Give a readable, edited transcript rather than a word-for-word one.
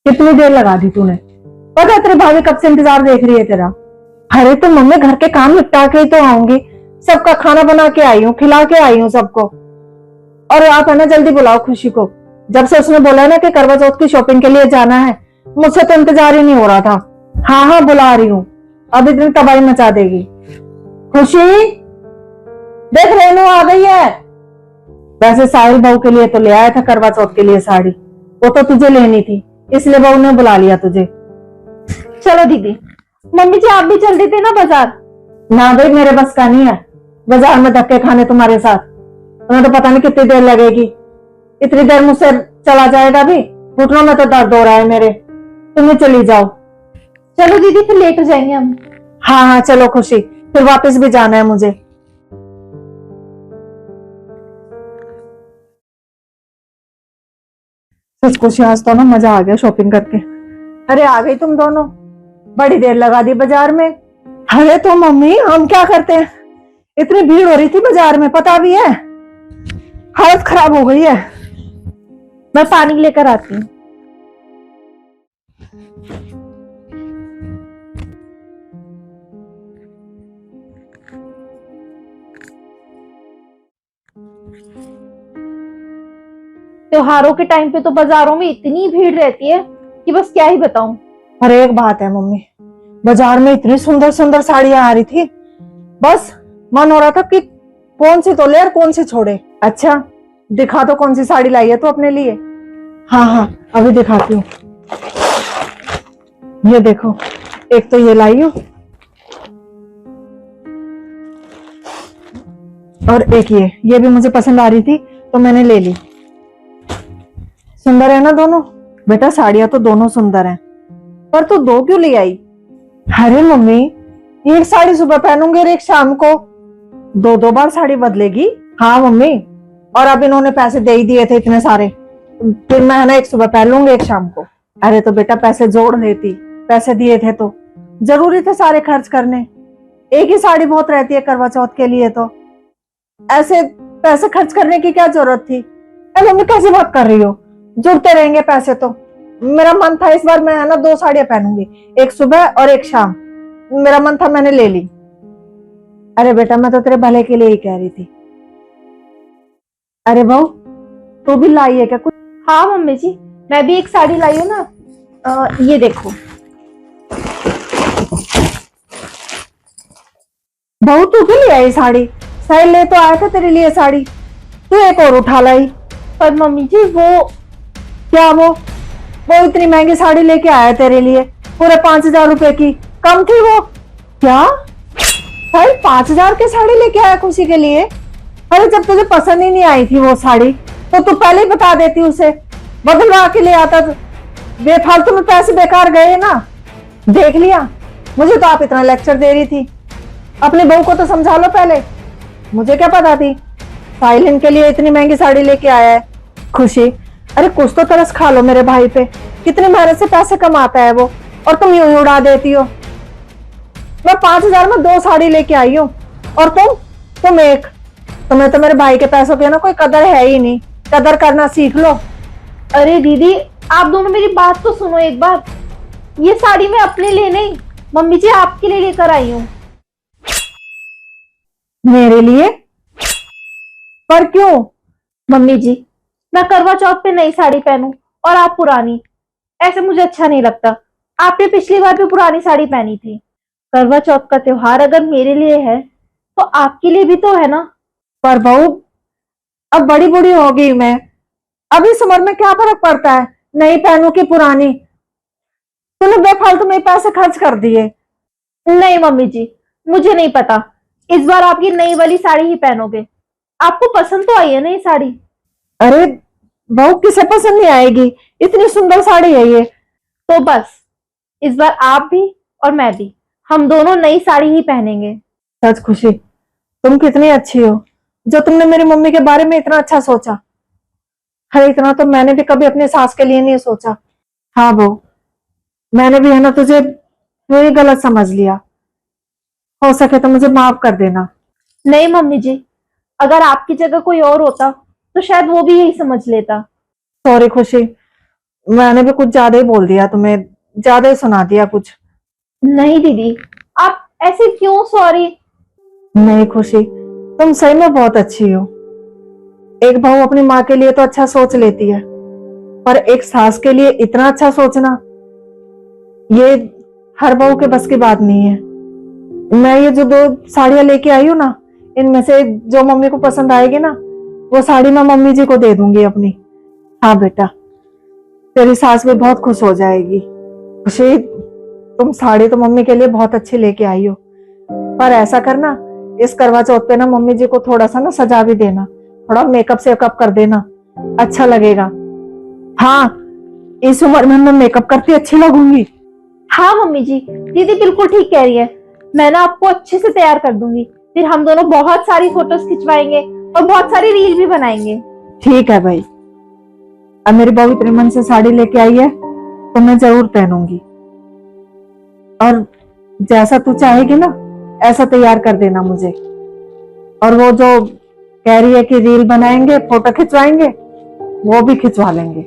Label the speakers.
Speaker 1: कितनी देर लगा दी तूने? पता है तेरी भाभी कब से इंतजार देख रही है तेरा। अरे तो मम्मी घर के काम निपटा के ही तो आऊंगी, सबका खाना बना के आई हूँ, खिला के आई हूँ सबको। और आप है ना जल्दी बुलाओ खुशी को। जब से उसने बोला ना कि करवा चौथ की शॉपिंग के लिए जाना है, मुझसे तो इंतजार ही नहीं हो रहा था। हाँ हाँ बुला रही हूँ, अब इतनी तबाही मचा देगी। खुशी देख रेनू आ गई है। वैसे साहिल बहू के लिए तो ले आया था करवा चौथ के लिए साड़ी, वो तो तुझे लेनी थी, इसलिए बहू ने बुला लिया तुझे।
Speaker 2: चलो दीदी। मम्मी जी आप भी चल देते ना बाजार।
Speaker 1: ना भाई मेरे बस का नहीं है बाजार में धक्के खाने तुम्हारे साथ। तुम्हें तो पता नहीं कितनी देर लगेगी, इतनी देर मुझसे चला जाएगा भी, घुटनों में तो दर्द हो रहा है मेरे। तुम ही चली जाओ।
Speaker 2: चलो दीदी फिर लेट हो जाएंगे हम।
Speaker 1: हाँ हाँ चलो खुशी, फिर वापस भी जाना है मुझे। सच खुशी आज तो ना मजा आ गया शॉपिंग करके। अरे आ गई तुम दोनों, बड़ी देर लगा दी बाजार में। अरे तो मम्मी हम क्या करते हैं, इतनी भीड़ हो रही थी बाजार में, पता भी है, हालत खराब हो गई है।
Speaker 2: मैं पानी लेकर आती हूँ। त्योहारों के टाइम पे तो बाजारों में इतनी भीड़ रहती है कि बस क्या ही बताऊं।
Speaker 1: अरे एक बात है मम्मी, बाजार में इतनी सुंदर सुंदर साड़ियां आ रही थी, बस मन हो रहा था कि कौन सी तो ले और कौन सी छोड़े। अच्छा दिखा तो कौन सी साड़ी लाई है तू अपने लिए। हाँ हाँ अभी दिखाती हूँ। ये देखो, एक तो ये लाई हूँ और एक ये भी मुझे पसंद आ रही थी तो मैंने ले ली। सुंदर है ना दोनों? बेटा साड़ियां तो दोनों सुंदर हैं, पर तू दो क्यों ले आई? अरे मम्मी एक साड़ी सुबह पहनूंगी और एक शाम को, दो दो बार साड़ी बदलेगी। हाँ मम्मी, और अब इन्होंने पैसे दे ही दिए थे इतने सारे, फिर मैं है ना एक सुबह पहन लूंगी एक शाम को। अरे तो बेटा पैसे जोड़ देती, पैसे दिए थे तो जरूरी थे सारे खर्च करने, एक ही साड़ी बहुत रहती है करवा चौथ के लिए, तो ऐसे पैसे खर्च करने की क्या जरूरत थी? अरे मम्मी कैसी बात कर रही हो, जुड़ते रहेंगे पैसे तो। मेरा मन था इस बार मैं है ना दो साड़ियां पहनूंगी, एक सुबह और एक शाम, मेरा मन था मैंने ले ली। अरे बेटा मैं तो तेरे भले के लिए ही कह रही थी। अरे बहू तू भी लाई है क्या कुछ?
Speaker 2: हाँ मम्मी जी, मैं भी एक साड़ी लाई हूँ ना। ये देखो।
Speaker 1: बहू तू क्यों ले आई साड़ी? साहिल ले तो आया था तेरे लिए साड़ी, तू एक और उठा लाई।
Speaker 2: पर मम्मी जी वो
Speaker 1: क्या वो इतनी महंगी साड़ी लेके आया तेरे लिए, पूरे 5,000 रुपए की, कम थी वो? क्या साहिल 5,000 की साड़ी लेके आया खुशी के लिए? अरे जब तुझे पसंद ही नहीं आई थी वो साड़ी तो तू पहले ही बता देती, उसे बदलवा के ले आता। बेफालतू में पैसे बेकार गए ना। देख लिया, मुझे तो आप इतना लेक्चर दे रही थी, अपनी बहू को तो समझा लो पहले, मुझे क्या पता थी साहिल इनके लिए इतनी महंगी साड़ी लेके आया है। खुशी अरे कुछ तो तरस खा लो मेरे भाई पे, कितनी मेहनत से पैसे कमाता है वो और तुम यूं ही उड़ा देती हो। मैं 5,000 में दो साड़ी लेके आई हूँ और तुम एक। तुम्हें तो मेरे भाई के पैसों की ना कोई कदर है ही नहीं, कदर करना सीख लो।
Speaker 2: अरे दीदी आप दोनों मेरी बात तो सुनो एक बार। ये साड़ी मैं अपने लिए नहीं, मम्मी जी आपके लिए लेकर आई हूँ।
Speaker 1: मेरे लिए? पर क्यों?
Speaker 2: मम्मी जी मैं करवा चौथ पे नई साड़ी पहनूं और आप पुरानी, ऐसे मुझे अच्छा नहीं लगता। आपने पिछली बार भी पुरानी साड़ी पहनी थी। करवा चौथ का त्योहार अगर मेरे लिए है तो आपके लिए भी तो है ना।
Speaker 1: पर बहू अब बड़ी बूढ़ी हो गई मैं, अब इस उम्र में क्या फर्क पड़ता है नई पहनू की पुरानी? तूने बेफालतू में पैसे खर्च कर दिए।
Speaker 2: नहीं मम्मी जी मुझे नहीं पता, इस बार आप ये नई वाली साड़ी ही पहनोगे। आपको पसंद तो आई है ना ये साड़ी?
Speaker 1: अरे बहू किसे पसंद नहीं आएगी, इतनी सुंदर साड़ी है ये।
Speaker 2: तो बस इस बार आप भी और मैं भी, हम दोनों नई साड़ी ही पहनेंगे।
Speaker 1: सच खुशी तुम कितनी अच्छी हो जो तुमने मेरी मम्मी के बारे में इतना अच्छा सोचा। अरे इतना तो मैंने भी कभी अपनी सास के लिए नहीं सोचा। हाँ बहू मैंने भी है ना तुझे वही गलत समझ लिया, हो सके तो मुझे माफ कर देना।
Speaker 2: नहीं मम्मी जी, अगर आपकी जगह कोई और होता तो शायद वो भी यही समझ लेता।
Speaker 1: सॉरी खुशी, मैंने भी कुछ ज्यादा ही बोल दिया तुम्हें, ज्यादा ही सुना दिया कुछ।
Speaker 2: नहीं दीदी, आप ऐसे क्यों? सॉरी।
Speaker 1: नहीं खुशी, तुम सही में बहुत अच्छी हो। एक बहू अपनी माँ के लिए तो अच्छा सोच लेती है, पर एक सास के लिए इतना अच्छा सोचना, ये हर बहू के बस की बात नहीं है। मैं ये जो 2 साड़ियां लेके आई हूँ ना, इनमें से जो मम्मी को पसंद आएगी ना, वो साड़ी मैं मम्मी जी को दे दूंगी अपनी। हाँ बेटा, तेरी सास भी बहुत खुश हो जाएगी। खुशी, तुम साड़ी तो मम्मी के लिए बहुत अच्छी लेके आई हो, पर ऐसा करना, इस करवा चौथ पे ना मम्मी जी को थोड़ा सा ना सजा भी देना, थोड़ा मेकअप सेकअप कर देना, अच्छा लगेगा। हाँ, इस उम्र में मैं मेकअप करती अच्छी लगूंगी।
Speaker 2: हाँ मम्मी जी, दीदी बिल्कुल ठीक कह रही है। मैं ना आपको अच्छे से तैयार कर दूंगी, फिर हम दोनों बहुत सारी फोटोज खिंचवाएंगे और बहुत सारी रील भी बनाएंगे।
Speaker 1: ठीक है भाई, अब मेरी बहू इतने मन से साड़ी लेके आई है तो मैं जरूर पहनूंगी, और जैसा तू चाहेगी ना ऐसा तैयार कर देना मुझे। और वो जो कह रही है कि रील बनाएंगे, फोटो खिंचवाएंगे, वो भी खिंचवा लेंगे।